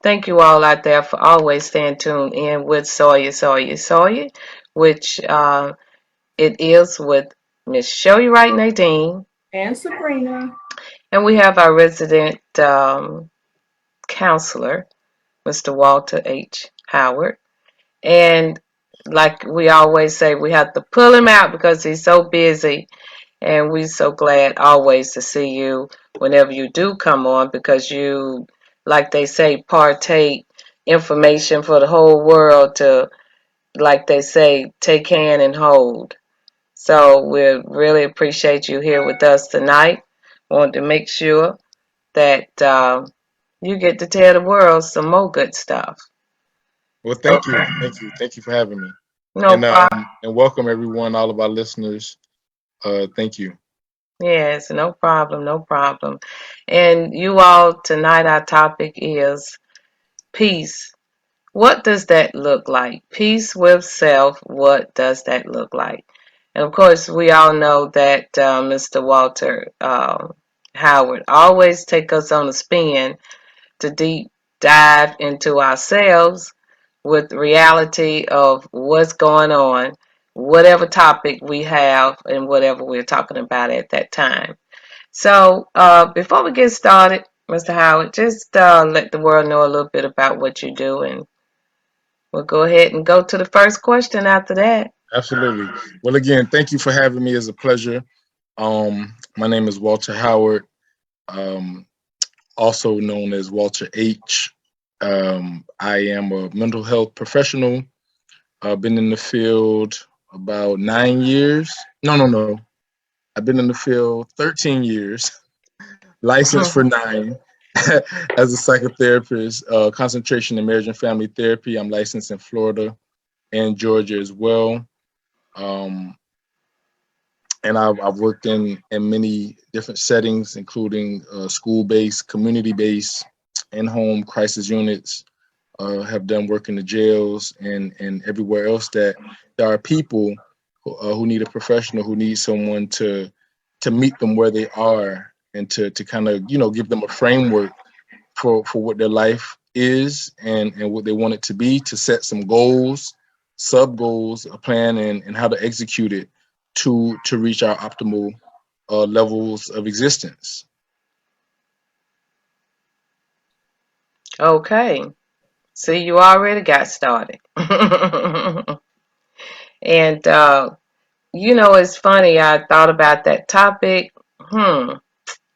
Thank you all out there for always staying tuned in with S.O.I, which it is with Miss Showy Right Nadine. And Sabrina. And we have our resident counselor, Mr. Walter H. Howard. And like we always say, we have to pull him out because he's so busy. And we're so glad always to see you whenever you do come on because you, like they say, partake information for the whole world to, like they say, take hand and hold. So we really appreciate you here with us tonight. Want to make sure that you get to tell the world some more good stuff. Well, thank you, thank you for having me, No problem. and welcome everyone, all of our listeners. Thank you. Yes, no problem, no problem. And you all, tonight our topic is peace. What does that look like? Peace with self, what does that look like? And of course, we all know that Mr. Walter Howard always take us on a spin to deep dive into ourselves with reality of what's going on, whatever topic we have and whatever we're talking about at that time. So before we get started, Mr. Howard, just let the world know a little bit about what you do, and we'll go ahead and go to the first question after that. Absolutely. Well, again, thank you for having me. It's a pleasure. My name is Walter Howard, um, also known as Walter H. I am a mental health professional. I've been in the field about 9 years. No. I've been in the field 13 years, licensed for 9 as a psychotherapist, concentration in marriage and family therapy. I'm licensed in Florida and Georgia as well. Um, and I've worked in many different settings, including school-based, community-based, in-home crisis units. Have done work in the jails and everywhere else that there are people who need a professional, who need someone to meet them where they are and to kind of give them a framework for what their life is and what they want it to be, to set some goals, sub goals, a plan, and how to execute it to reach our optimal levels of existence. Okay. See, you already got started. And, it's funny. I thought about that topic.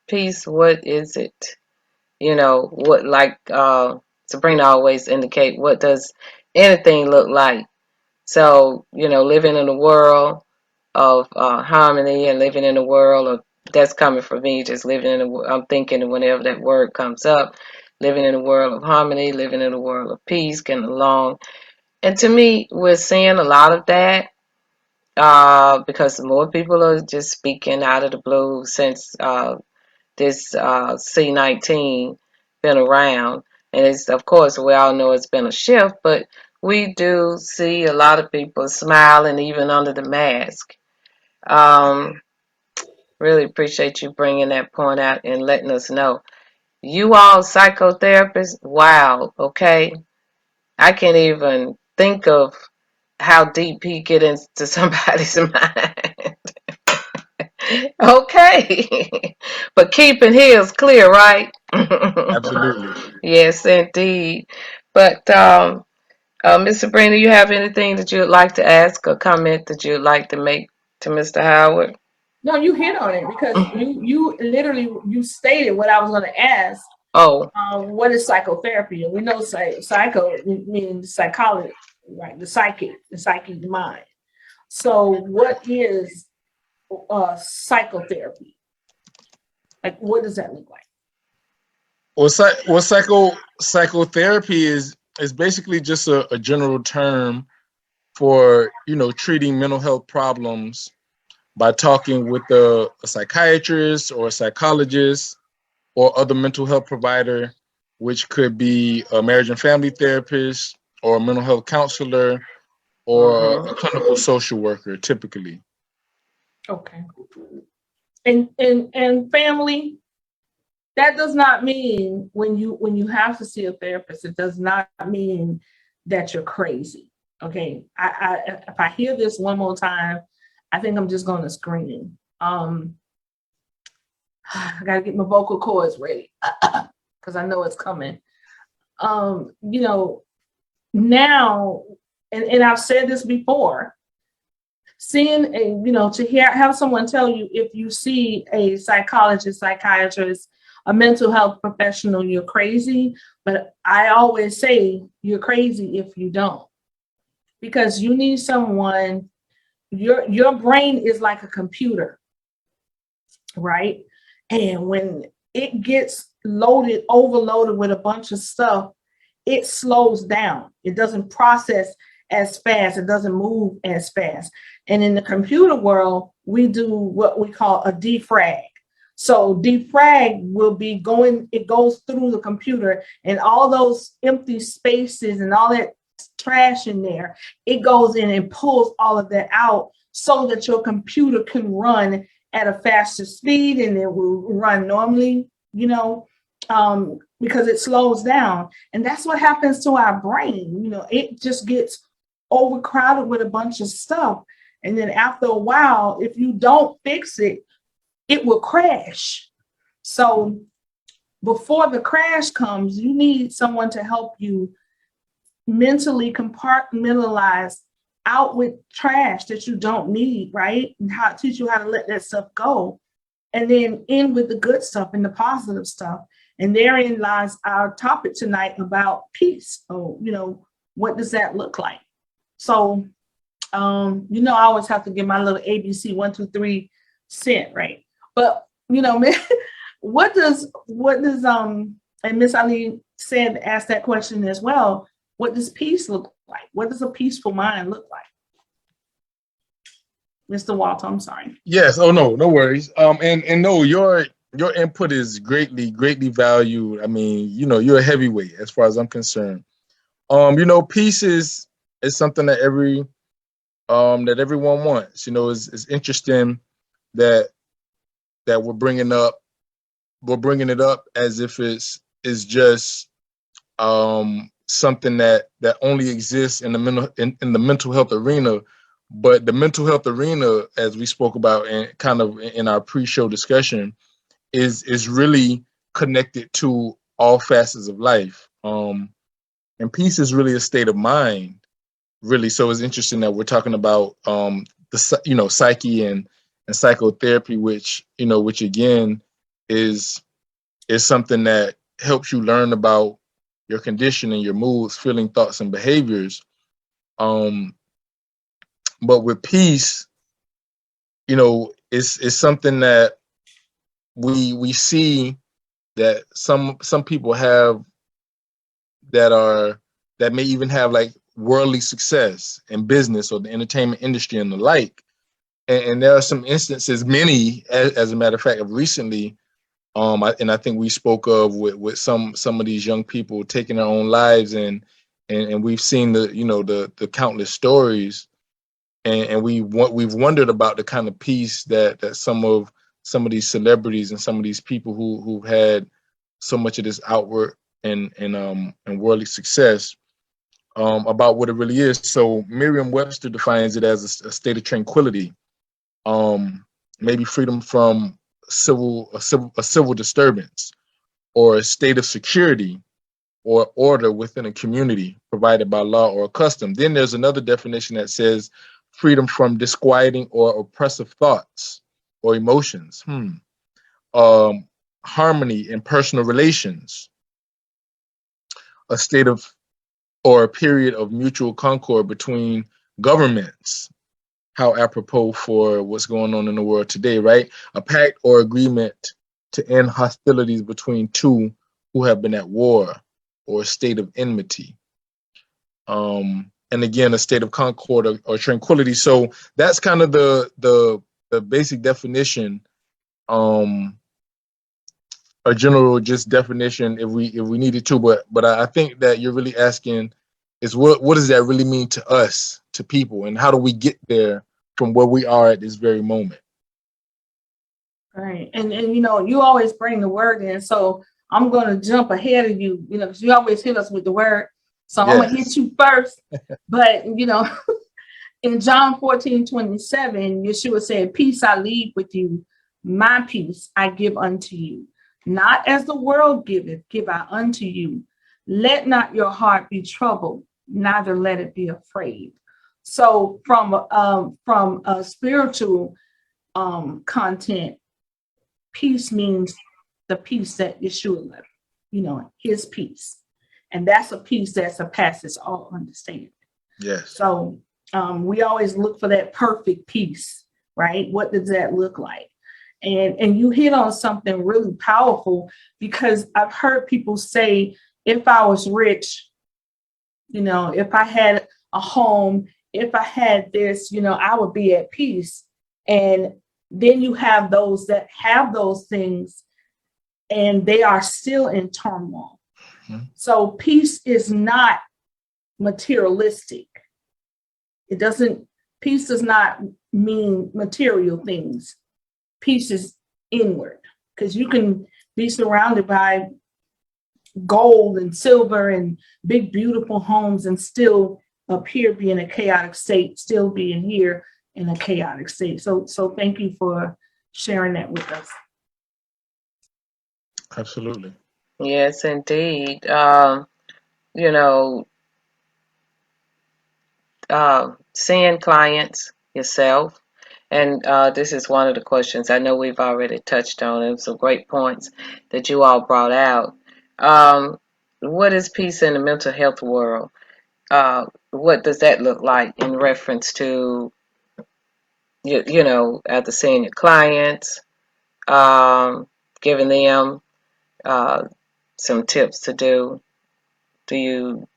Peace, what is it? What, like Sabrina always indicate, what does anything look like? So, living in a world of harmony and living in a world of, that's coming from me, just living in I'm thinking whenever that word comes up, living in a world of harmony, living in a world of peace, getting along. And to me, we're seeing a lot of that because more people are just speaking out of the blue since this C-19 been around. And it's, of course, we all know it's been a shift, but we do see a lot of people smiling even under the mask. Um, really appreciate you bringing that point out and letting us know. You all psychotherapists, wow, okay. I can't even think of how deep he get into somebody's mind. Okay. But keeping his clear, right? Absolutely. Yes, indeed. But Miss Sabrina, you have anything that you'd like to ask or comment that you'd like to make to Mr. Howard? No, you hit on it because you literally you stated what I was going to ask. Oh, What is psychotherapy? And we know psycho means psychology, right? The psychic mind. So, what is psychotherapy? Like, what does that look like? Psychotherapy is basically just a general term for treating mental health problems by talking with a psychiatrist or a psychologist or other mental health provider, which could be a marriage and family therapist or a mental health counselor or a clinical social worker, typically. Okay. And family that does not mean when you have to see a therapist, it does not mean that you're crazy. Okay. If I hear this one more time, I think I'm just going to scream. I got to get my vocal cords ready because I know it's coming. You know, now, and I've said this before, seeing have someone tell you, if you see a psychologist, psychiatrist, a mental health professional, you're crazy. But I always say you're crazy if you don't, because you need someone. Your brain is like a computer, right? And when it gets overloaded with a bunch of stuff, it slows down. It doesn't process as fast. It doesn't move as fast. And in the computer world, we do what we call a defrag. So defrag will be it goes through the computer, and all those empty spaces and all that trash in there, it goes in and pulls all of that out so that your computer can run at a faster speed, and it will run normally, because it slows down. And that's what happens to our brain. It just gets overcrowded with a bunch of stuff. And then after a while, if you don't fix it, it will crash. So before the crash comes, you need someone to help you mentally compartmentalize out with trash that you don't need, right? And teach you how to let that stuff go. And then in with the good stuff and the positive stuff. And therein lies our topic tonight about peace. So, what does that look like? So, I always have to give my little ABC 1, 2, 3 cent, right? But, what does, and Miss Ali asked that question as well. What does peace look like? What does a peaceful mind look like? Mr. Walter, I'm sorry. Yes. Oh, no worries. And no, your input is greatly valued. I mean, you're a heavyweight as far as I'm concerned. Peace is something that that everyone wants. It's interesting that we're bringing it up as if it's just something that only exists in the mental health arena. But the mental health arena, as we spoke about and kind of in our pre-show discussion, is really connected to all facets of life. And peace is really a state of mind, really. So it's interesting that we're talking about the psyche and psychotherapy, which again is something that helps you learn about your condition and your moods, feeling, thoughts, and behaviors. But with peace, it's something that we see that some people have that may even have like worldly success in business or the entertainment industry and the like. And there are some instances, many as a matter of fact, of recently. I think we spoke of with some of these young people taking their own lives, and we've seen the countless stories, and we've wondered about the kind of peace that some of these celebrities and some of these people who've had so much of this outward and worldly success, about what it really is. So Merriam-Webster defines it as a state of tranquility, maybe freedom from a civil disturbance, or a state of security or order within a community provided by law or custom. Then there's another definition that says freedom from disquieting or oppressive thoughts or emotions. Harmony in personal relations, a state of or a period of mutual concord between governments. How apropos for what's going on in the world today, right? A pact or agreement to end hostilities between two who have been at war, or a state of enmity. And again, a state of concord or tranquility. So that's kind of the basic definition, a general just definition if we needed to. But I think that you're really asking is what does that really mean to us, to people, and how do we get there from where we are at this very moment? Right. And you know, you always bring the word in. So I'm gonna jump ahead of you, you know, because you always hit us with the word. So I'm gonna hit Yes. you first. But you know, in John 14:27, Yeshua said, "Peace I leave with you, my peace I give unto you. Not as the world giveth, give I unto you. Let not your heart be troubled, neither let it be afraid." So from a spiritual content, peace means the peace that Yeshua left, you know, his peace. And that's a peace that surpasses all understanding. Yes. So we always look for that perfect peace, right? What does that look like? And you hit on something really powerful, because I've heard people say, if I was rich, you know, if I had a home, if I had this, you know, I would be at peace. And then you have those that have those things and they are still in turmoil. Mhm. So peace is not materialistic. Peace does not mean material things. Peace is inward, because you can be surrounded by gold and silver and big, beautiful homes and still appear be in a chaotic state, still being here in a chaotic state. So thank you for sharing that with us. Absolutely. Yes, indeed. You know, seeing clients yourself, and this is one of the questions I know we've already touched on. It was some great points that you all brought out. Um, what is peace in the mental health world? What does that look like in reference to you know, after seeing your clients, um, giving them uh, some tips to do? Do you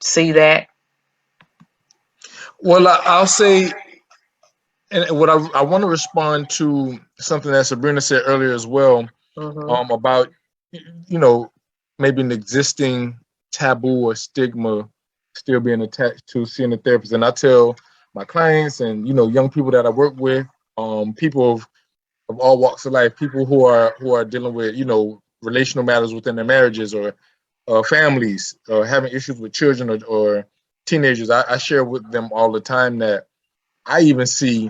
see that? Well, I'll say, and what I want to respond to something that Sabrina said earlier as well, Mm-hmm. about, you know, maybe an existing taboo or stigma still being attached to seeing a therapist. And I tell my clients and, you know, young people that I work with, people of all walks of life, people who are dealing with, you know, relational matters within their marriages, or families, or having issues with children, or teenagers. I share with them all the time that I even see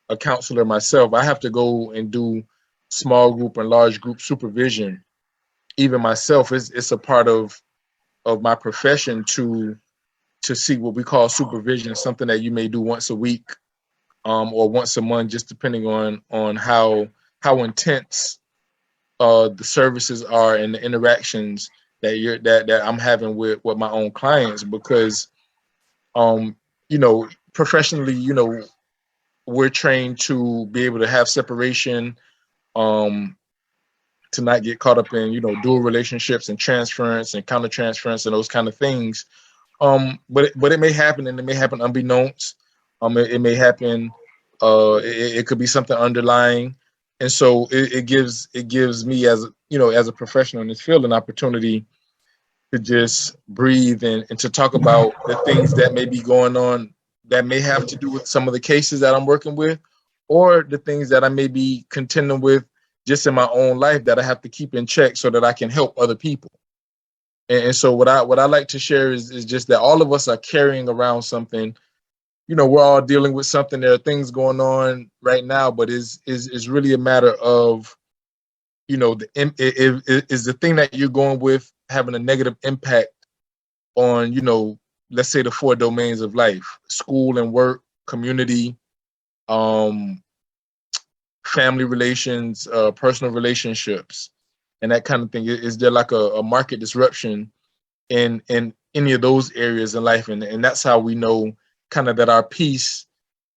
a counselor myself. I have to go and do small group and large group supervision. Even myself, it's a part of my profession to see what we call supervision, something that you may do once a week, or once a month, just depending on how intense the services are and the interactions that I'm having with my own clients. Because um you know, professionally, you know, we're trained to be able to have separation, um to not get caught up in, you know, dual relationships and transference and counter transference and those kind of things. But it may happen, and it may happen unbeknownst. It may happen. It could be something underlying, and so it gives me, as you know, as a professional in this field, an opportunity to just breathe and to talk about the things that may be going on that may have to do with some of the cases that I'm working with, or the things that I may be contending with just in my own life that I have to keep in check so that I can help other people. And so what I like to share is just that all of us are carrying around something. You know, we're all dealing with something. There are things going on right now, but is really a matter of, you know, is the thing that you're going with having a negative impact on, you know, let's say the four domains of life: school and work, community, um, family relations, personal relationships, and that kind of thing. Is there like a market disruption in any of those areas in life? And that's how we know kind of that our peace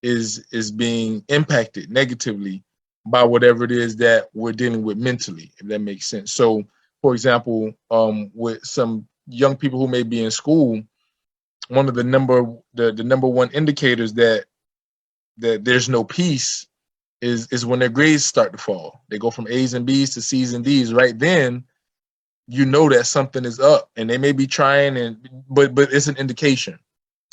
is being impacted negatively by whatever it is that we're dealing with mentally, if that makes sense. So, for example, with some young people who may be in school, one of the number one indicators that there's no peace is when their grades start to fall. They go from A's and B's to C's and D's. Right then, you know that something is up, and they may be trying, but it's an indication,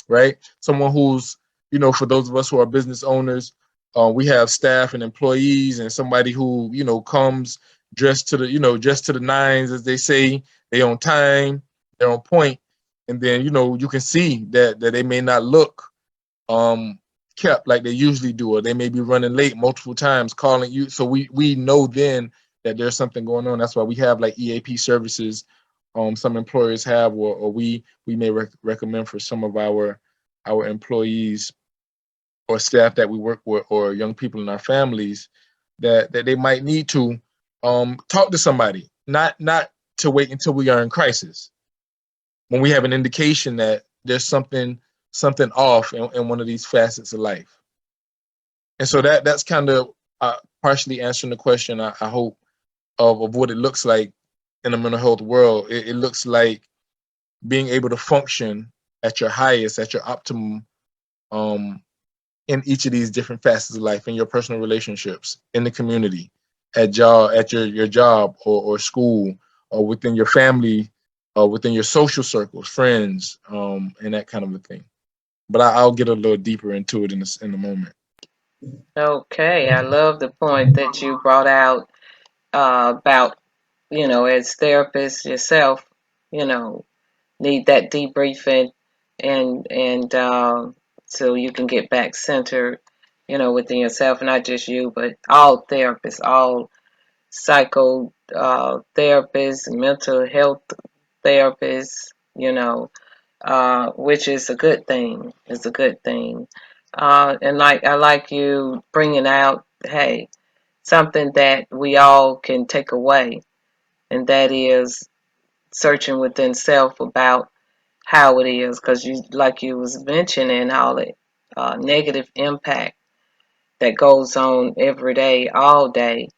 right? Someone who's, you know, for those of us who are business owners, We have staff and employees, and somebody who comes dressed to the nines, as they say. They on time, they're on point, and then you can see that they may not look kept like they usually do, or they may be running late multiple times calling you. So we know then that there's something going on. That's why we have like EAP services. Some employers have, or we may recommend for some of our employees or staff that we work with, or young people in our families, that they might need to talk to somebody, not to wait until we are in crisis, when we have an indication that there's something off in one of these facets of life. And so that's kind of partially answering the question, I hope, of what it looks like in the mental health world. It looks like being able to function at your highest, at your optimum, in each of these different facets of life, in your personal relationships, in the community, at your job or school, or within your family, or within your social circles, friends, and that kind of a thing. But I'll get a little deeper into it in a moment. Okay, I love the point that you brought out about, as therapists yourself, need that debriefing and so you can get back centered, within yourself, not just you, but all therapists, all therapists, mental health therapists, which is a good thing. It's a good thing. And I like you bringing out, hey, something that we all can take away, and that is searching within self about how it is, because you was mentioning all the negative impact that goes on every day, all day.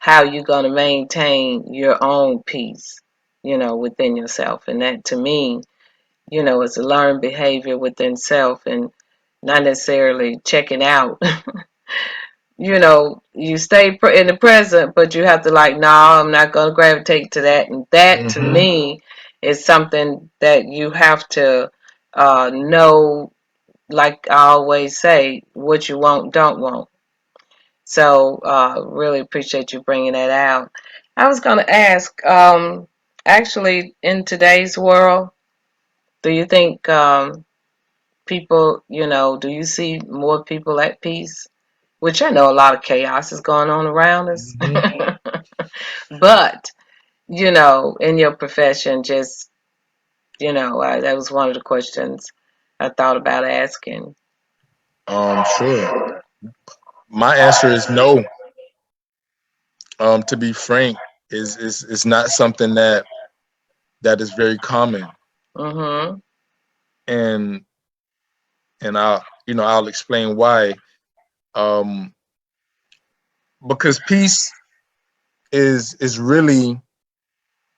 How you gonna maintain your own peace, within yourself, and that to me, is a learned behavior within self, and not necessarily checking out. You stay in the present, but you have to no, I'm not going to gravitate to that. And that to me is something that you have to know, like I always say, what you want, don't want. So really appreciate you bringing that out. I was going to ask, actually, in today's world, do you think people, do you see more people at peace? Which I know a lot of chaos is going on around us. But, in your profession, just, that was one of the questions I thought about asking. Sure. My answer is no. To be frank, is not something that is very common. Mm-hmm. And I'll explain why. Because peace is really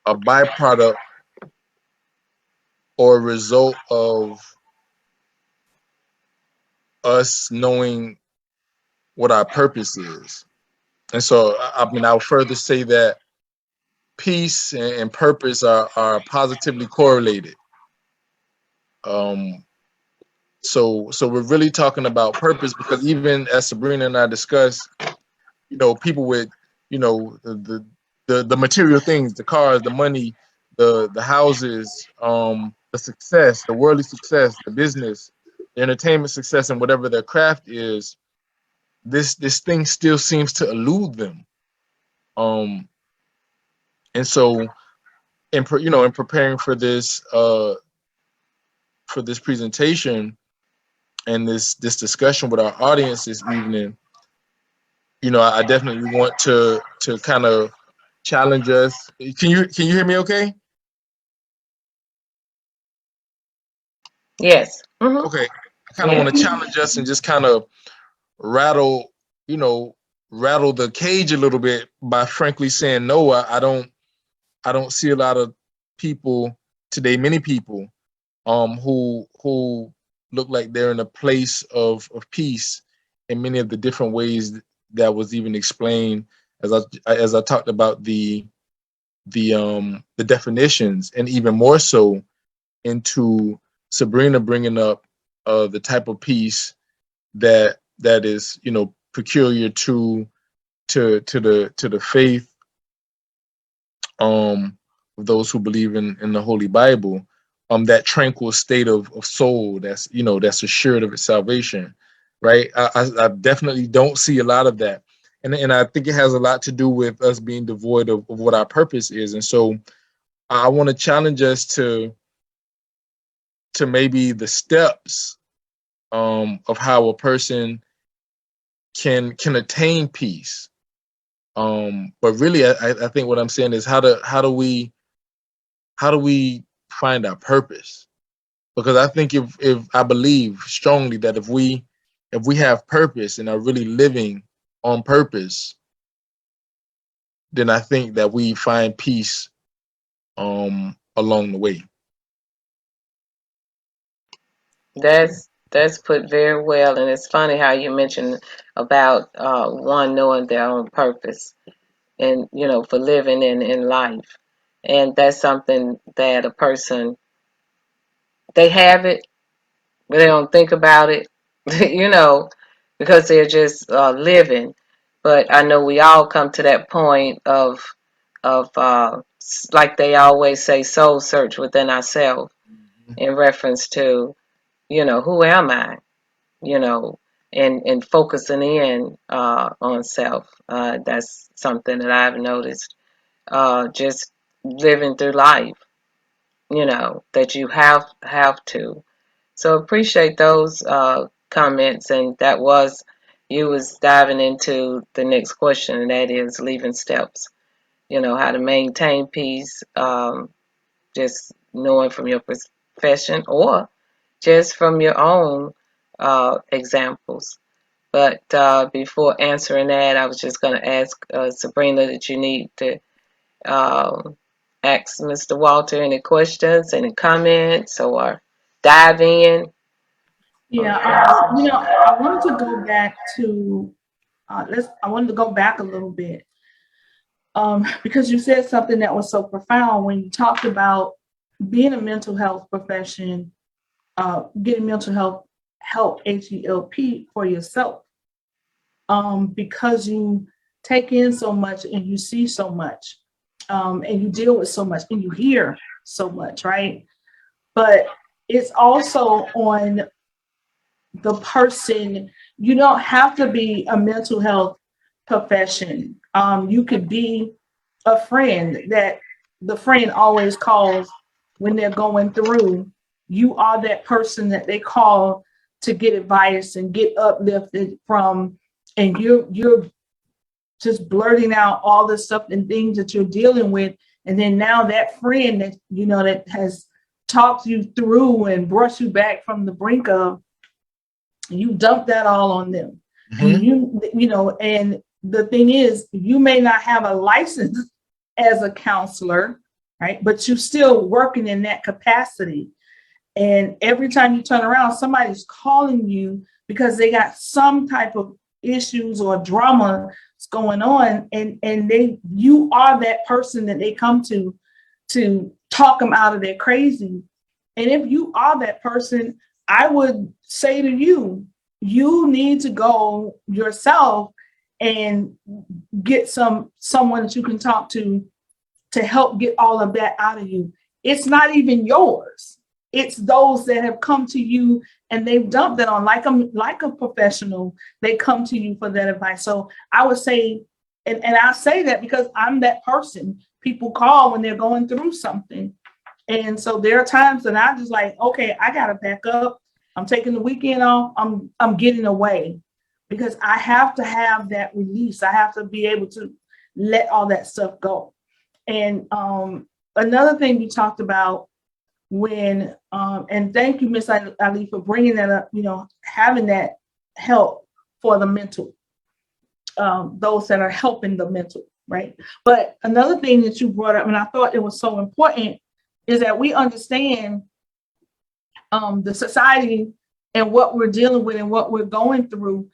a byproduct or a result of us knowing what our purpose is. And so, I'll further say that peace and purpose are positively correlated. So we're really talking about purpose, because even as Sabrina and I discussed, people with, the material things, the cars, the money, the houses, the success, the worldly success, the business, the entertainment success, and whatever their craft is, this thing still seems to elude them. And so in preparing for this presentation and this discussion with our audience this evening, I definitely want to kind of challenge us. Can you hear me okay? Yes. Mm-hmm. Okay. I kind of want to challenge us and just kind of rattle the cage a little bit by frankly saying no. I don't see a lot of people today, many people, who look like they're in a place of peace in many of the different ways that was even explained as I talked about the definitions, and even more so into Sabrina bringing up the type of peace that is peculiar to the faith of those who believe in the Holy Bible, that tranquil state of soul that's, that's assured of its salvation, right? I definitely don't see a lot of that. And I think it has a lot to do with us being devoid of what our purpose is. And so I want to challenge us to maybe the steps of how a person can attain peace. But really, I think what I'm saying is how do we find our purpose? Because I think if I believe strongly that if we have purpose and are really living on purpose, then I think that we find peace along the way. That's put very well, and it's funny how you mentioned about one knowing their own purpose, and for living in life, and that's something that a person, they have it, but they don't think about it, you know, because they're just living. But I know we all come to that point of like they always say, soul search within ourselves in reference to, who am I? And focusing in on self. That's something that I've noticed. Just living through life, that you have to. So appreciate those comments, and you was diving into the next question, and that is leaving steps. How to maintain peace, just knowing from your profession or just from your own examples. But before answering that, I was just going to ask Sabrina that you need to ask Mr. Walter any questions, any comments, or dive in. Yeah, I wanted to go back to I wanted to go back a little bit because you said something that was so profound when you talked about being a mental health profession, getting mental health help, H-E-L-P, for yourself, because you take in so much and you see so much, and you deal with so much and you hear so much, right? But it's also on the person. You don't have to be a mental health profession. You could be a friend that the friend always calls when they're going through. You are that person that they call to get advice and get uplifted from, and you're just blurting out all the stuff and things that you're dealing with. And then now that friend that that has talked you through and brushed you back from the brink of, you dump that all on them. Mm-hmm. And and the thing is, you may not have a license as a counselor, right? But you're still working in that capacity. And every time you turn around, somebody's calling you because they got some type of issues or drama going on, and you are that person that they come to talk them out of their crazy. And if you are that person, I would say to you, you need to go yourself and get someone that you can talk to help get all of that out of you. It's not even yours. It's those that have come to you and they've dumped it on, like a professional. They come to you for that advice. So I would say, and I say that because I'm that person people call when they're going through something. And so there are times that I just like, okay, I gotta back up. I'm taking the weekend off. I'm getting away because I have to have that release. I have to be able to let all that stuff go. And another thing you talked about when, and thank you, Miss Ali, for bringing that up, having that help for the mental, those that are helping the mental, right? But another thing that you brought up, and I thought it was so important, is that we understand the society and what we're dealing with and what we're going through.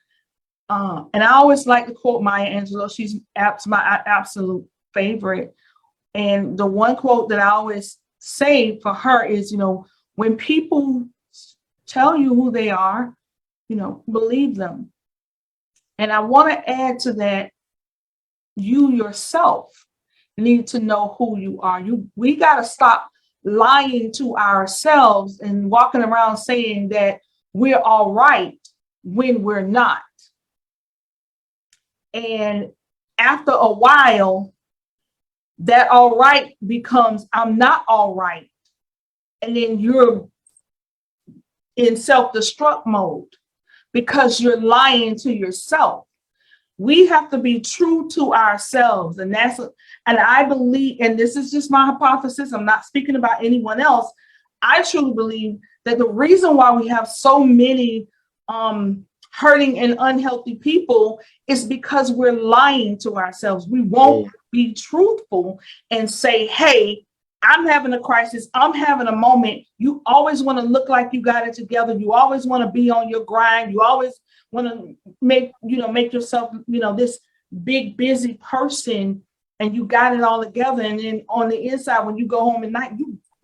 And I always like to quote Maya Angelou. She's my absolute favorite. And the one quote that I always say for her is, when people tell you who they are, believe them. And I want to add to that, you yourself need to know who you are. We got to stop lying to ourselves and walking around saying that we're all right when we're not. And after a while, that all right becomes I'm not all right. And then you're in self-destruct mode because you're lying to yourself. We have to be true to ourselves. And I believe, and this is just my hypothesis, I'm not speaking about anyone else. I truly believe that the reason why we have so many hurting and unhealthy people is because we're lying to ourselves. We won't be truthful and say, hey, I'm having a crisis. I'm having a moment. You always want to look like you got it together. You always want to be on your grind. You always want to make yourself, this big, busy person, and you got it all together. And then on the inside, when you go home at night,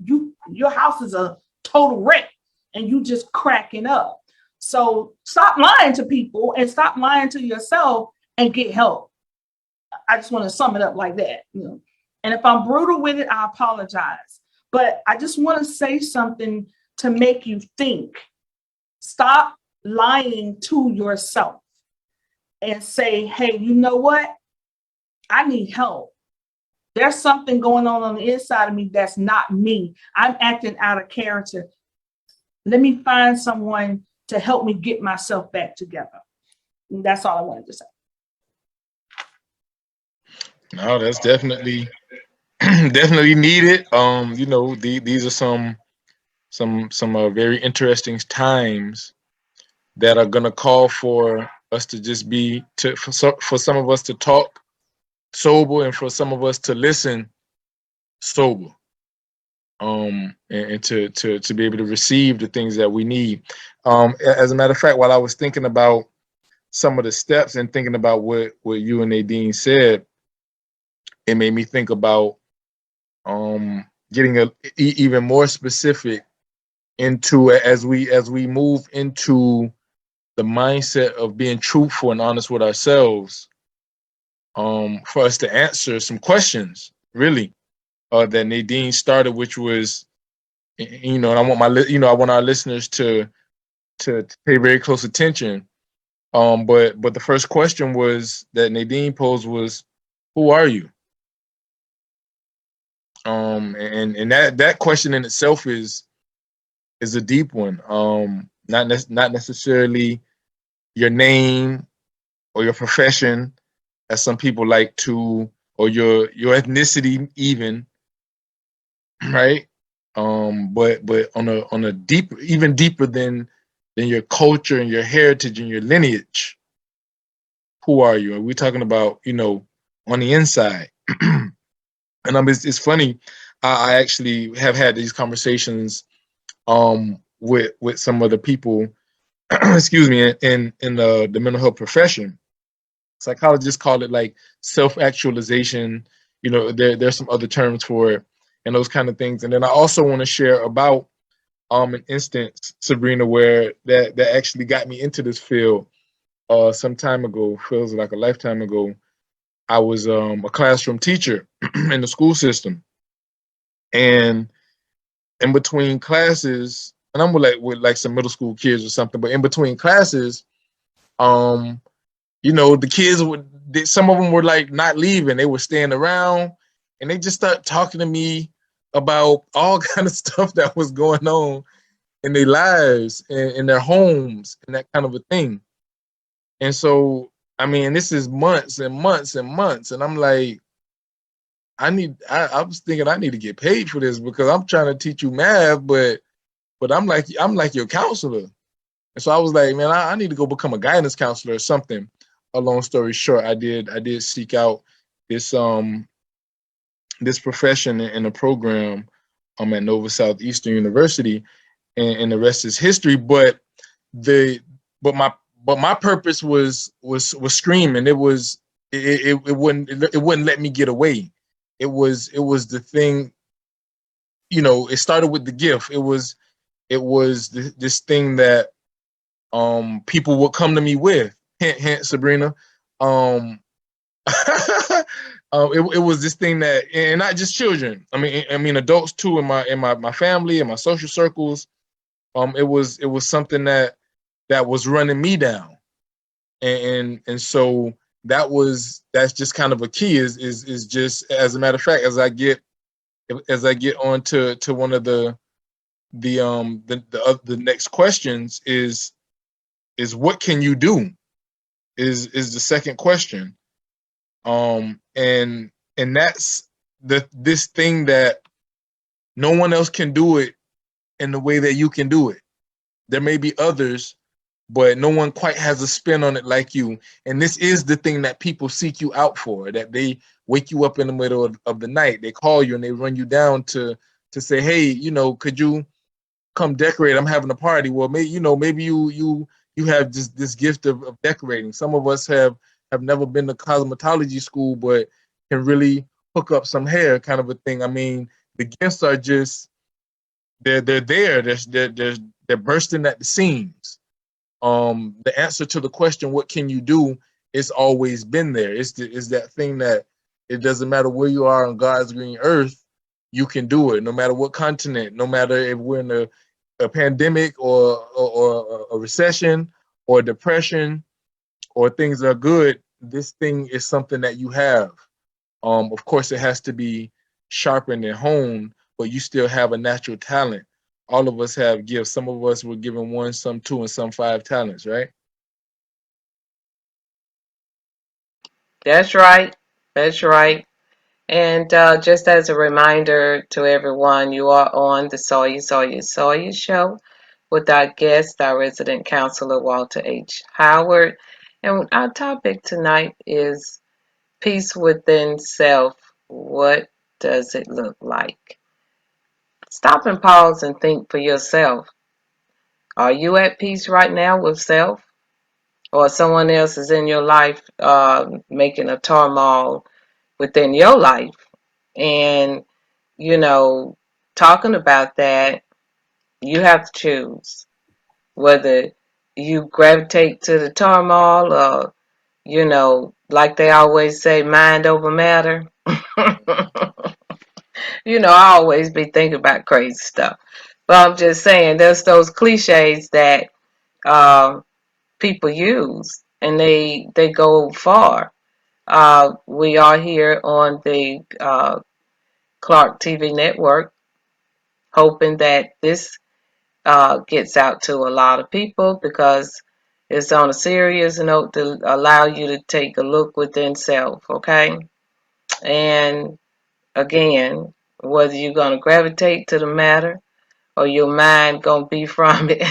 your house is a total wreck and you just cracking up. So stop lying to people and stop lying to yourself and get help. I just want to sum it up like that. And if I'm brutal with it, I apologize. But I just want to say something to make you think. Stop lying to yourself and say, hey, you know what? I need help. There's something going on the inside of me that's not me. I'm acting out of character. Let me find someone to help me get myself back together. And that's all I wanted to say. No, that's definitely definitely needed. These are some very interesting times that are gonna call for us to just for some of us to talk sober and for some of us to listen sober. And to be able to receive the things that we need. As a matter of fact, while I was thinking about some of the steps and thinking about what you and Nadine said, it made me think about getting even more specific into as we move into the mindset of being truthful and honest with ourselves, for us to answer some questions really that Nadine started, which was, and I want I want our listeners to pay very close attention. But the first question was that Nadine posed was, who are you? And that question in itself is a deep one. Not necessarily your name or your profession, as some people like to, or your ethnicity even, right? But on a deeper, even deeper than your culture and your heritage and your lineage. Who are you? And we're talking about, on the inside. And it's funny. I actually have had these conversations with some of the people, excuse me, in the mental health profession. Psychologists call it like self-actualization. There's some other terms for it and those kind of things. And then I also want to share about an instance, Sabrina, where that actually got me into this field some time ago. Feels like a lifetime ago. I was a classroom teacher in the school system, and in between classes, and I'm with some middle school kids or something, but in between classes, the kids some of them were like not leaving. They were staying around, and they just started talking to me about all kind of stuff that was going on in their lives and in their homes and that kind of a thing. And so, this is months and months and months, and I'm like, I was thinking I need to get paid for this because I'm trying to teach you math, but I'm like your counselor. And so I was like, man, I need to go become a guidance counselor or something. A long story short, I did seek out this profession in a program at Nova Southeastern University, and the rest is history. But my purpose was screaming. It wouldn't let me get away. It was the thing. It started with the gift. It was this thing that people would come to me with. hint, hint, Sabrina. It was this thing that, and not just children. I mean adults too. In my family, in my social circles. It was something that was running me down, and so that's just kind of a key. Is just, as a matter of fact, as I get on to one of the next questions is what can you do? Is the second question. And that's this thing that no one else can do it in the way that you can do it. There may be others, but no one quite has a spin on it like you. And this is the thing that people seek you out for, that they wake you up in the middle of the night. They call you and they run you down to say, hey, could you come decorate? I'm having a party. Well, maybe you have this gift of decorating. Some of us have never been to cosmetology school, but can really hook up some hair, kind of a thing. I mean, the gifts are just they're there. They're bursting at the seams. The answer to the question, what can you do? It's always been there. It's that thing that it doesn't matter where you are on God's green earth, you can do it. No matter what continent, no matter if we're in a pandemic or a recession or depression or things are good, this thing is something that you have. Of course, it has to be sharpened and honed, but you still have a natural talent. All of us have gifts. Some of us were given 1, some 2, and some 5 talents, right? That's right. That's right. And just as a reminder to everyone, you are on the S.O.I show with our guest, our resident counselor, Walter H. Howard. And our topic tonight is peace within self. What does it look like? Stop and pause and think for yourself. Are you at peace right now with self? Or someone else is in your life making a turmoil within your life? And, you know, talking about that, you have to choose whether you gravitate to the turmoil or, like they always say, mind over matter. I always be thinking about crazy stuff. But I'm just saying, there's those cliches that uh, people use, and they go far. We are here on the Clarke TV Network, hoping that this gets out to a lot of people because it's on a serious note to allow you to take a look within self, okay? And again, whether you're going to gravitate to the matter or your mind going to be from it.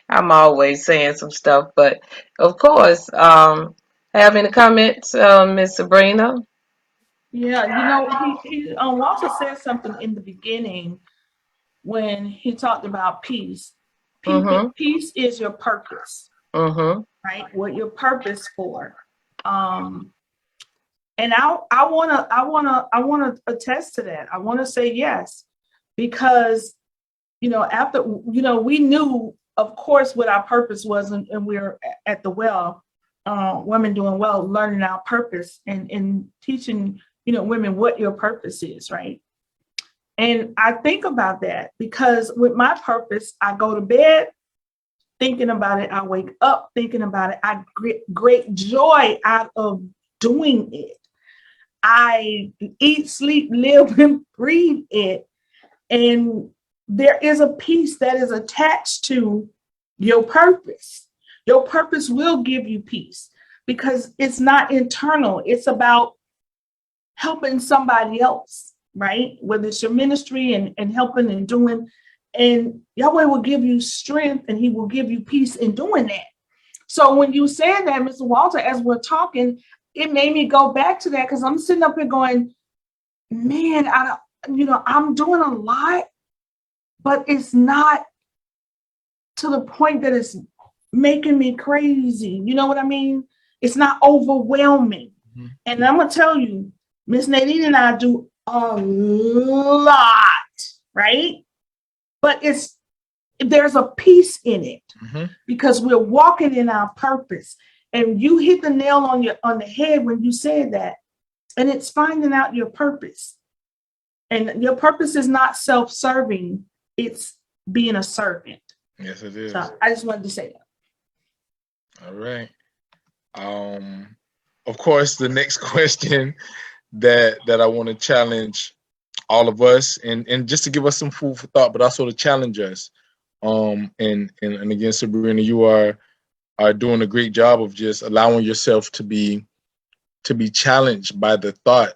I'm always saying some stuff, but of course, have any comments, Miss Sabrina? Yeah, Walter said something in the beginning when he talked about peace. Mm-hmm. Peace is your purpose, Mm-hmm. right? What your purpose for. And I wanna attest to that. I wanna say yes, because after we knew, of course, what our purpose was, and we were at the well, women doing well, learning our purpose and teaching women what your purpose is, right? And I think about that because with my purpose, I go to bed thinking about it. I wake up thinking about it. I get great joy out of doing it. I eat, sleep, live, and breathe it. And there is a peace that is attached to your purpose. Your purpose will give you peace because it's not internal. It's about helping somebody else, right? Whether it's your ministry and helping and doing, and Yahweh will give you strength and he will give you peace in doing that. So when you said that, Mr. Walter, as we're talking, it made me go back to that because I'm sitting up here going, man, I'm doing a lot, but it's not to the point that it's making me crazy. You know what I mean? It's not overwhelming. Mm-hmm. And I'm going to tell you, Miss Nadine and I do a lot, right? But it's there's a peace in it Mm-hmm. because we're walking in our purpose. And you hit the nail on the head when you said that. And it's finding out your purpose. And your purpose is not self-serving, it's being a servant. Yes, it is. So I just wanted to say that. All right. Of course, the next question that I want to challenge all of us, and just to give us some food for thought, but also to challenge us. And again, Sabrina, you are doing a great job of just allowing yourself to be challenged by the thought,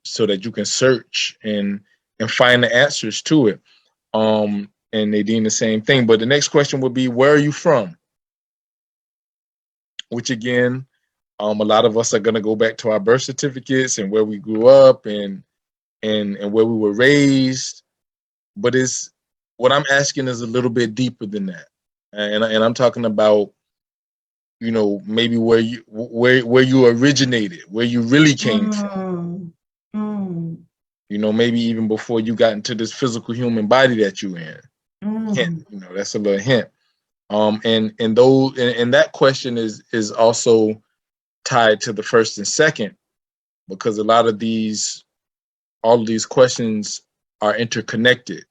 so that you can search and find the answers to it. And Nadine, the same thing. But the next question would be, where are you from? Which again, a lot of us are gonna go back to our birth certificates and where we grew up and where we were raised. But it's what I'm asking is a little bit deeper than that, and I'm talking about, maybe where you originated, where you really came from. Maybe even before you got into this physical human body that you're in. Hint, that's a little hint. And that question is also tied to the first and second, because a lot of all of these questions are interconnected.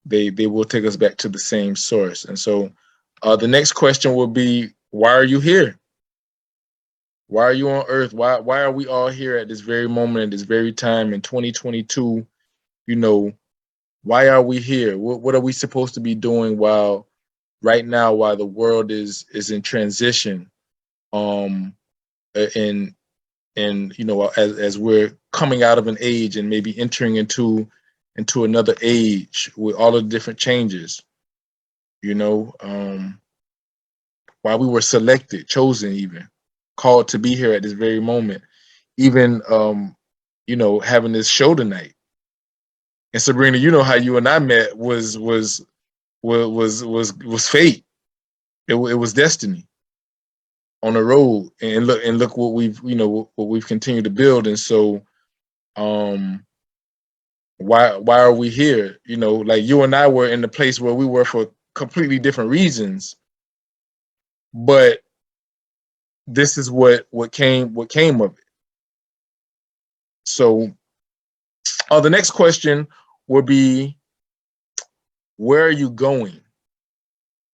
They will take us back to the same source. And so the next question will be, why are you here? Why are you on earth? Why are we all here at this very moment, at this very time in 2022? Why are we here? What are we supposed to be doing right now while the world is in transition? And as we're coming out of an age and maybe entering into another age with all of the different changes, why we were selected, chosen, even called to be here at this very moment, even having this show tonight. And Sabrina, how you and I met was fate. It was destiny on the road, and look what we've continued to build. And so, why are we here? Like you and I were in the place where we were for completely different reasons, but this is what came of it. So, the next question will be, where are you going?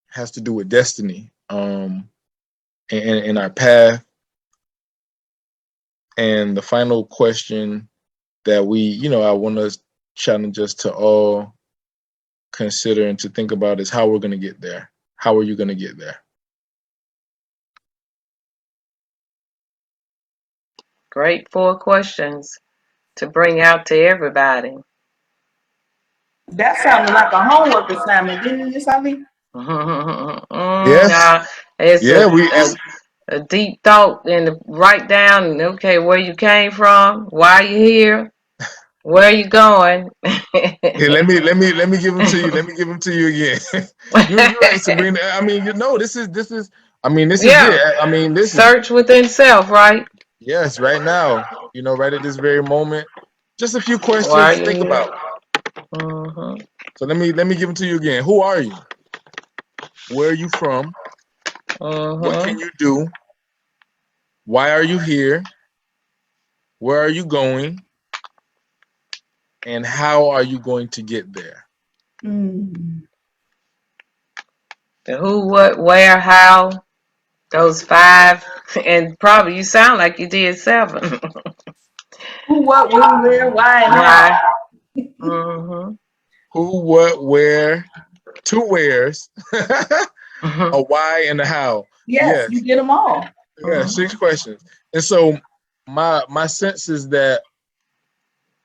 Has to do with destiny, and our path. And the final question that I want to challenge us to all consider and to think about is how we're going to get there. How are you going to get there? Great 4 questions to bring out to everybody. That sounded like a homework assignment, didn't it, Sally? Yes. It's a deep thought and to write down, okay, where you came from, why are you here, where are you going? Here, let me give them to you. Let me give them to you again. You're right, Sabrina. I mean, this is I mean, this is it. I mean, this search within self, right? Yes, right now, right at this very moment. Just a few questions to think about. Mm-hmm. So let me give them to you again. Who are you? Where are you from? Mm-hmm. What can you do? Why are you here? Where are you going? And how are you going to get there? The who, what, where, how, those 5, and probably you sound like you did 7. Who, what, when, where, why, and how. Mm-hmm. Who, what, where, 2 wheres, a why, and a how. Yes, you get them all. Yeah, 6 questions. And so my sense is that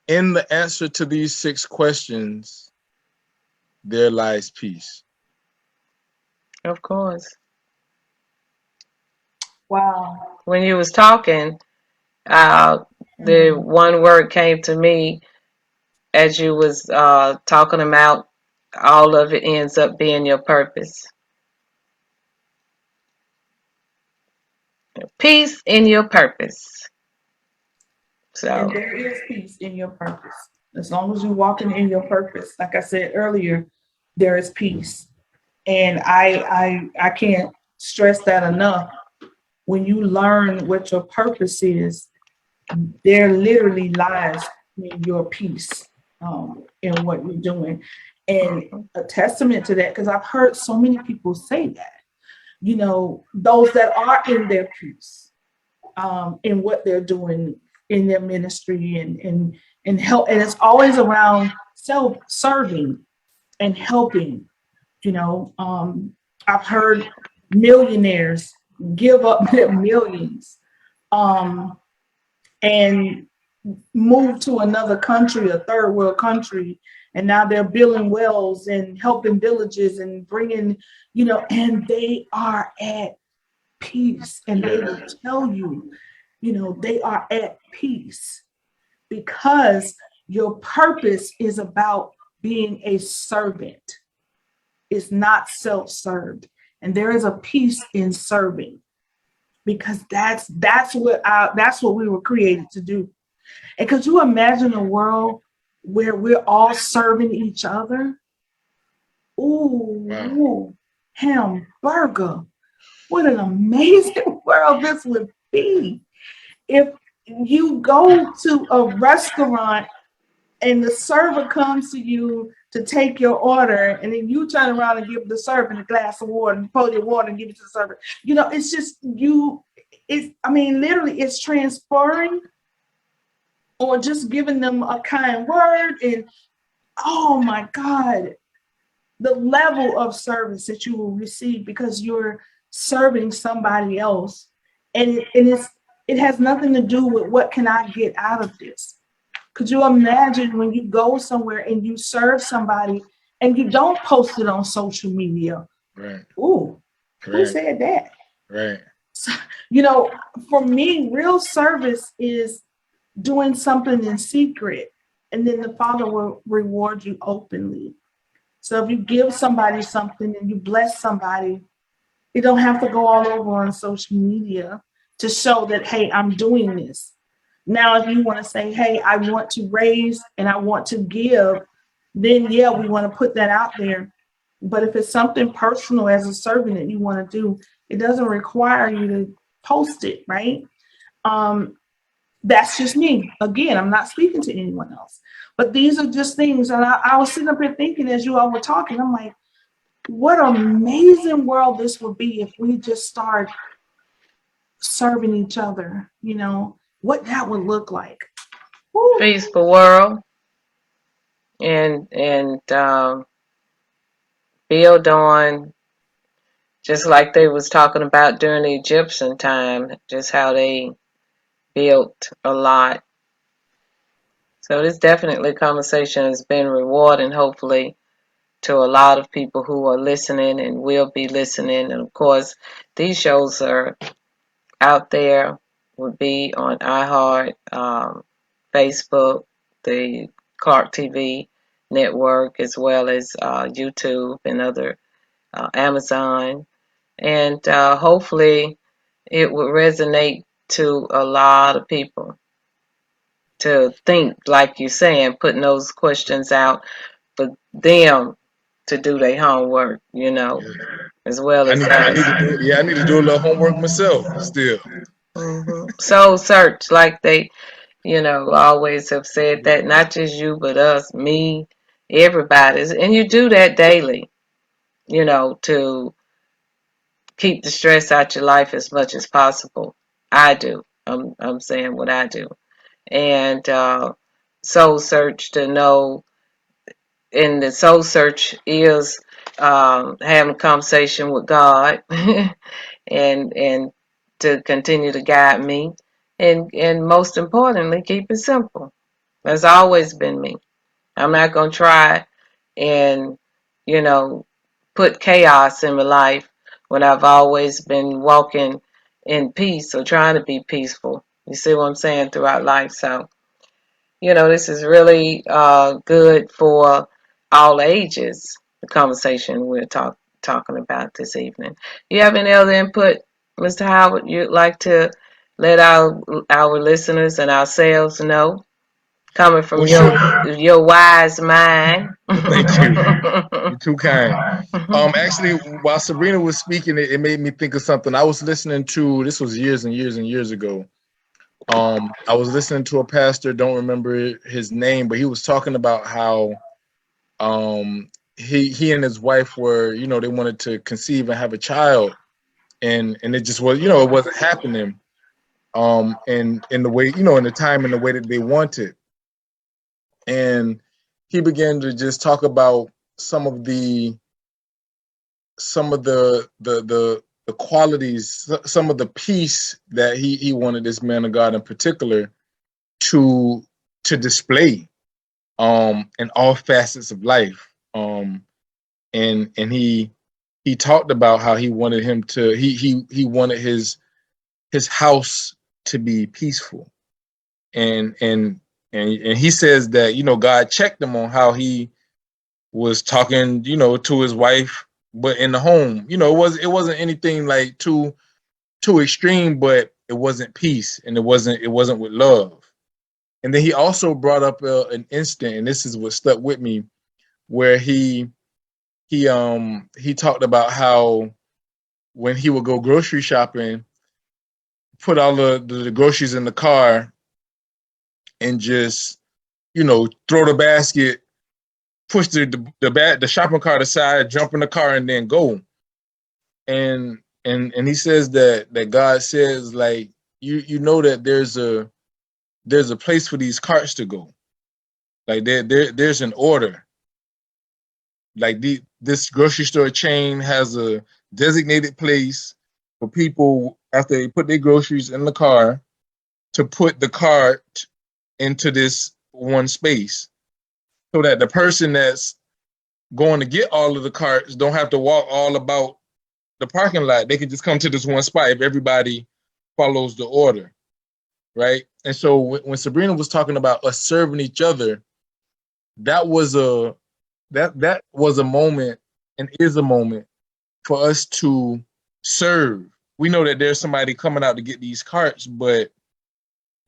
in the answer to these 6 questions, there lies peace. Of course. Wow. When you was talking, the one word came to me as you was talking about all of it ends up being your purpose. Peace in your purpose. So, and there is peace in your purpose. As long as you're walking in your purpose. Like I said earlier, there is peace. And I can't stress that enough. When you learn what your purpose is, there literally lies in your peace in what you're doing. And a testament to that, because I've heard so many people say that, those that are in their peace, in what they're doing in their ministry and help. And it's always around self-serving and helping. I've heard millionaires give up their millions and move to another country, a third world country, and now they're building wells and helping villages and bringing, and they are at peace. And they will tell you, they are at peace because your purpose is about being a servant. It's not self-served. And there is a peace in serving, because that's what we were created to do. And could you imagine a world where we're all serving each other? Ooh, wow. Hamburger. What an amazing world this would be. If you go to a restaurant and the server comes to you to take your order, and then you turn around and give the server a glass of water and pour your water and give it to the server. It's just literally it's transferring or just giving them a kind word. And oh my God, the level of service that you will receive because you're serving somebody else. And it has nothing to do with what can I get out of this. Could you imagine when you go somewhere and you serve somebody and you don't post it on social media? Right. Ooh, right. Who said that? Right. So, for me, real service is doing something in secret, and then the Father will reward you openly. So if you give somebody something and you bless somebody, you don't have to go all over on social media to show that, hey, I'm doing this. Now, if you want to say, hey, I want to raise and I want to give, then yeah, we want to put that out there. But if it's something personal as a servant that you want to do, it doesn't require you to post it, right? That's just me. Again, I'm not speaking to anyone else. But these are just things. And I was sitting up here thinking as you all were talking, I'm like, what an amazing world this would be if we just start serving each other, what that would look like. Woo. Peaceful world. And build on, just like they was talking about during the Egyptian time, just how they built a lot. So this definitely conversation has been rewarding, hopefully, to a lot of people who are listening and will be listening. And of course, these shows are out there, would be on iHeart, Facebook, the Clarke TV Network, as well as YouTube and other Amazon. And hopefully it would resonate to a lot of people to think, like you're saying, putting those questions out for them to do their homework, as well as I need to do a little homework myself still. Mm-hmm. Soul search, like they, always have said that, not just you, but us, me, everybody's. And you do that daily, to keep the stress out your life as much as possible. I do. I'm saying what I do. And soul search to know, and the soul search is having a conversation with God and to continue to guide me, and most importantly, keep it simple. That's always been me. I'm not gonna try and put chaos in my life when I've always been walking in peace or trying to be peaceful. You see what I'm saying, throughout life. So this is really good for all ages. The conversation we're talking about this evening. You have any other input, Mr. Howard, you'd like to let our listeners and ourselves know? coming from Well, sure. your wise mind. Well, thank you. You're too kind. Actually, while Sabrina was speaking, it made me think of something. I was listening to, this was years and years and years ago. I was listening to a pastor, don't remember his name, but he was talking about how he and his wife were, they wanted to conceive and have a child, and it just was, it wasn't happening. In the way, in the time and the way that they wanted. And he began to just talk about some of the qualities, some of the peace that he wanted this man of God in particular to display in all facets of life. And he talked about how he wanted him to he wanted his house to be peaceful. And he says that, God checked him on how he was talking, to his wife, but in the home, it wasn't anything like too extreme, but it wasn't peace, and it wasn't with love. And then he also brought up an instant, and this is what stuck with me, where he talked about how when he would go grocery shopping, put all the groceries in the car and just, throw the basket, push the shopping cart aside, jump in the car, and then go. And he says that God says, like, you know that there's a place for these carts to go. Like there's an order. Like this grocery store chain has a designated place for people after they put their groceries in the car to put the cart into this one space, so that the person that's going to get all of the carts don't have to walk all about the parking lot. They can just come to this one spot if everybody follows the order, right? And so when Sabrina was talking about us serving each other, that was a moment, and is a moment, for us to serve. We know that there's somebody coming out to get these carts, but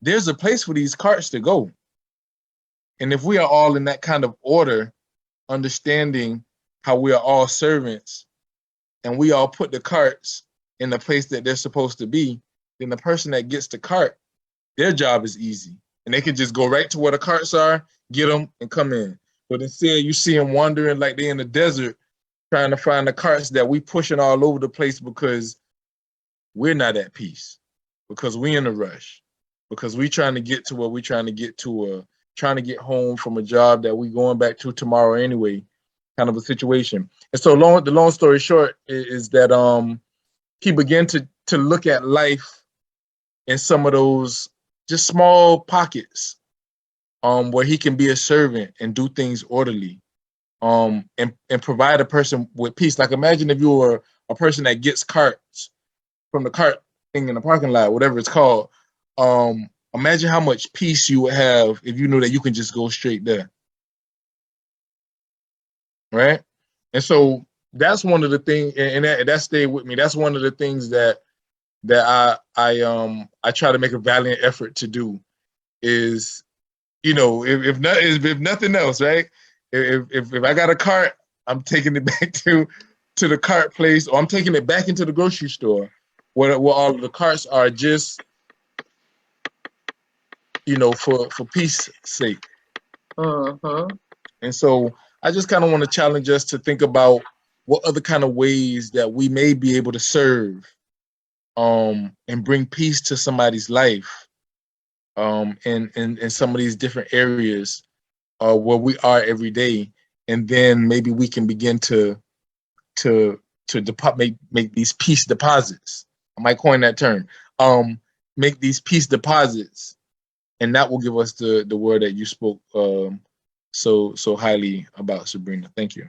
there's a place for these carts to go. And if we are all in that kind of order, understanding how we are all servants, and we all put the carts in the place that they're supposed to be, then the person that gets the cart, their job is easy. And they can just go right to where the carts are, get them, and come in. But instead, you see them wandering like they're in the desert, trying to find the carts that we pushing all over the place because we're not at peace, because we in a rush, because we trying to get to where we trying to get to, trying to get home from a job that we going back to tomorrow anyway, kind of a situation. And so the long story short is that he began to look at life in some of those just small pockets, where he can be a servant and do things orderly, and provide a person with peace. Like, imagine if you were a person that gets carts from the cart thing in the parking lot, whatever it's called. Imagine how much peace you would have if you knew that you can just go straight there, right? And so that's one of the things, and that stayed with me. That's one of the things that I try to make a valiant effort to do is, if nothing else, right? If I got a cart, I'm taking it back to the cart place, or I'm taking it back into the grocery store where all of the carts are, just for peace sake. And so I just kind of want to challenge us to think about what other kind of ways that we may be able to serve, and bring peace to somebody's life, in some of these different areas where we are every day. And then maybe we can begin to make these peace deposits. I might coin that term. Make these peace deposits, and that will give us the word that you spoke so highly about, Sabrina. Thank you.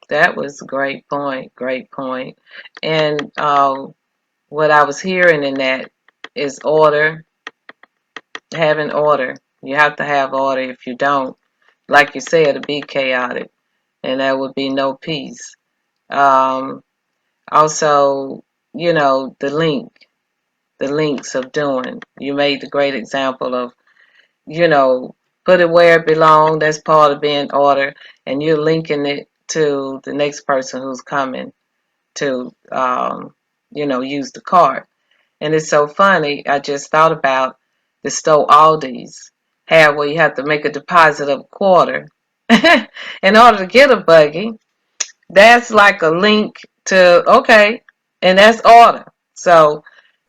That was a great point. Great point. And what I was hearing in that is order, having order. You have to have order. If you don't, like you said, it'll be chaotic, and there would be no peace. Also, the links of doing. You made the great example of, put it where it belongs. That's part of being order, and you're linking it to the next person who's coming to, use the cart. And it's so funny. I just thought about the store Aldi's have where you have to make a deposit of a quarter in order to get a buggy. That's like a link to okay, and that's order. So,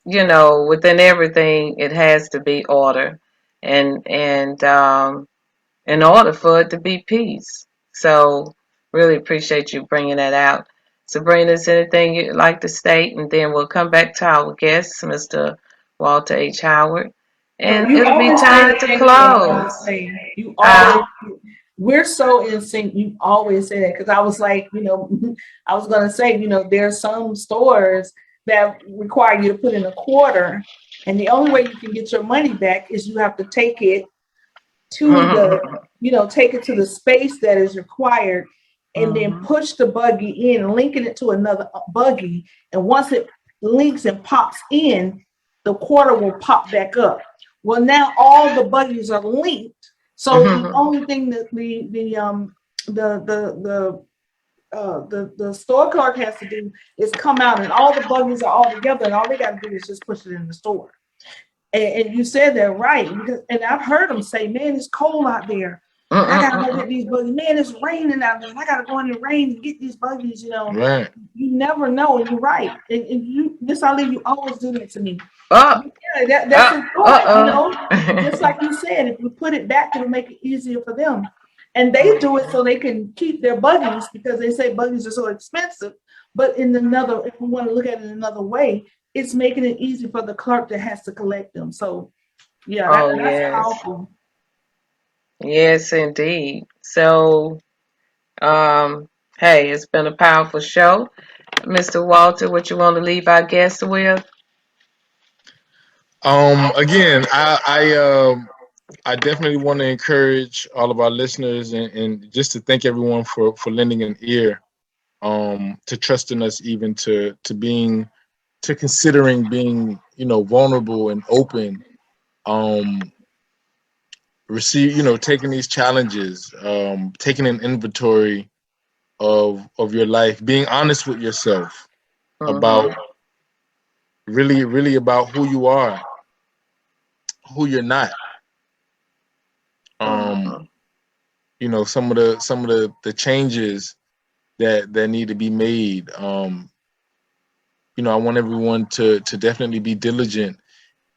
within everything, it has to be order, and in order for it to be peace. So, really appreciate you bringing that out. Sabrina, is anything you'd like to state, and then we'll come back to our guest, Mr. Walter H. Howard, No, and you it'll be always say time the to same thing. I want to close. say you Uh, always. We're so in sync. You always say that because I was like, I was gonna say, there's some stores that require you to put in a quarter, and the only way you can get your money back is you have to take it to take it to the space that is required, and then push the buggy in, linking it to another buggy, and once it links and pops in, the quarter will pop back up. Well, now all the buggies are linked, so the only thing that the store clerk has to do is come out, and all the buggies are all together, and all they got to do is just push it in the store. And you said that right, because and I've heard them say, "Man, it's cold out there, and I gotta go get these buggies. Man, it's raining out there, and I gotta go in the rain and get these buggies." Right. You never know, and you're right. And you, Miss Ali, you always do that to me. Oh, Yeah, that's important. Just uh-oh. like you said, if we put it back, it'll make it easier for them. And they do it so they can keep their buggies because they say buggies are so expensive. But if we want to look at it another way, it's making it easy for the clerk that has to collect them. So, yeah, Oh, that's yes. powerful. Yes, indeed. So, hey, it's been a powerful show. Mr. Walter, what you want to leave our guests with? Again, I definitely want to encourage all of our listeners and just to thank everyone for lending an ear, to trusting us, even to considering being, vulnerable and open, taking these challenges, taking an inventory of your life, being honest with yourself about really about who you are, who you're not. Some of the changes that need to be made. I want everyone to definitely be diligent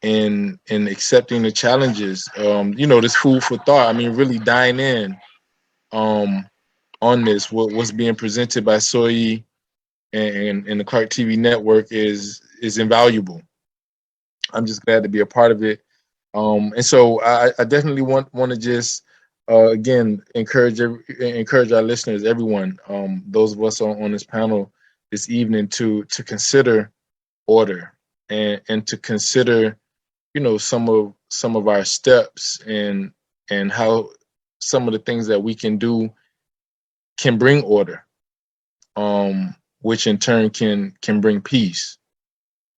in accepting the challenges. This food for thought. I mean, really dine in um on this. What's being presented by S.O.Y.I and the Clarke TV Network is invaluable. I'm just glad to be a part of it. And so I definitely want to just again encourage our listeners, everyone, those of us on this panel this evening, to consider order and to consider some of our steps and how some of the things that we can do can bring order, which in turn can bring peace.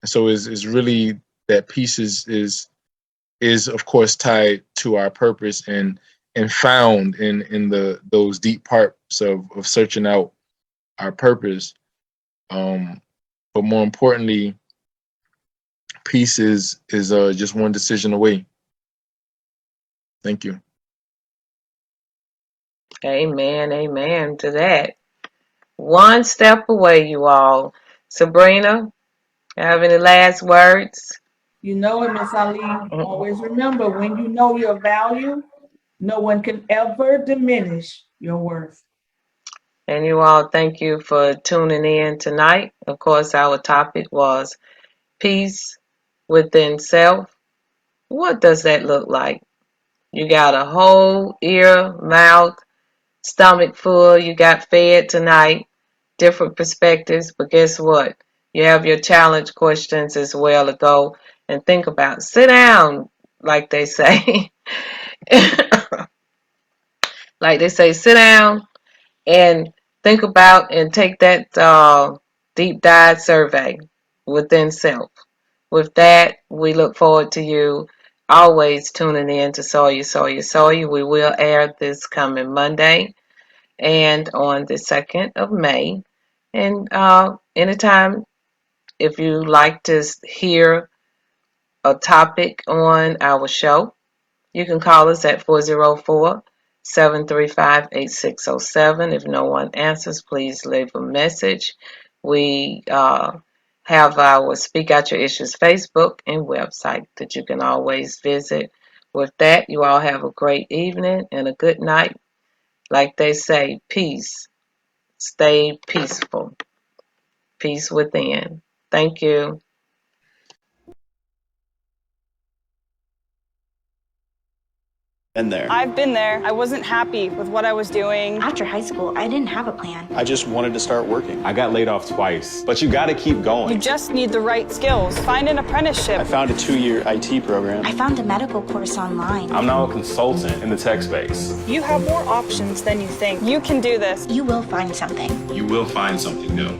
And so is really that peace is of course tied to our purpose and found in those deep parts of searching out our purpose. But more importantly, peace is just one decision away. Thank you. Amen, amen to that. One step away, you all. Sabrina, have any last words? You know it, Miss Ali. Always remember, when you know your value, no one can ever diminish your worth. And you all, thank you for tuning in tonight. Of course, our topic was peace within self. What does that look like? You got a whole ear, mouth, stomach full. You got fed tonight. Different perspectives. But guess what? You have your challenge questions as well to go and think about. Sit down, like they say. Like they say, sit down and think about and take that deep dive survey within self. With that, we look forward to you always tuning in to S.O.I. We will air this coming Monday and on the 2nd of May. And anytime, if you like to hear a topic on our show, you can call us at 404-735-8607. If no one answers, please leave a message. We have our Speak Out Your Issues Facebook and website that you can always visit. With that, you all have a great evening and a good night. Like they say, peace. Stay peaceful. Peace within. Thank you. I've been there. I wasn't happy with what I was doing. After high school, I didn't have a plan. I just wanted to start working. I got laid off twice, but you gotta keep going. You just need the right skills. Find an apprenticeship. I found a 2-year IT program. I found a medical course online. I'm now a consultant in the tech space. You have more options than you think. You can do this. You will find something. You will find something new.